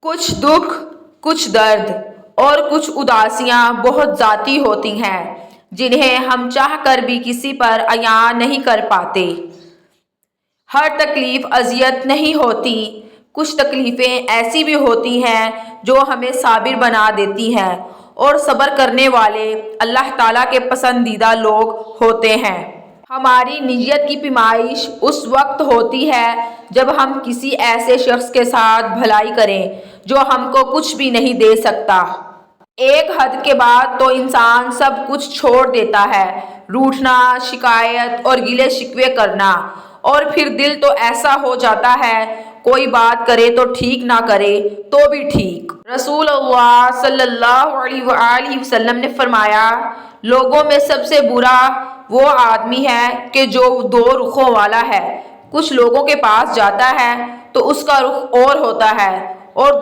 کچھ دکھ، کچھ درد اور کچھ اداسیاں بہت ذاتی ہوتی ہیں جنہیں ہم چاہ کر بھی کسی پر عیاں نہیں کر پاتے۔ ہر تکلیف اذیت نہیں ہوتی، کچھ تکلیفیں ایسی بھی ہوتی ہیں جو ہمیں صابر بنا دیتی ہیں، اور صبر کرنے والے اللہ تعالیٰ کے پسندیدہ لوگ ہوتے ہیں۔ ہماری نیت کی پیمائش اس وقت ہوتی ہے جب ہم کسی ایسے شخص کے ساتھ بھلائی کریں جو ہم کو کچھ بھی نہیں دے سکتا۔ ایک حد کے بعد تو انسان سب کچھ چھوڑ دیتا ہے، روٹھنا، شکایت اور گلے شکوے کرنا، اور پھر دل تو ایسا ہو جاتا ہے کوئی بات کرے تو ٹھیک، نہ کرے تو بھی ٹھیک۔ رسول اللہ صلی اللہ علیہ وآلہ وسلم نے فرمایا، لوگوں میں سب سے برا وہ آدمی ہے کہ جو دو رخوں والا ہے۔ کچھ لوگوں کے پاس جاتا ہے تو اس کا رخ اور ہوتا ہے، اور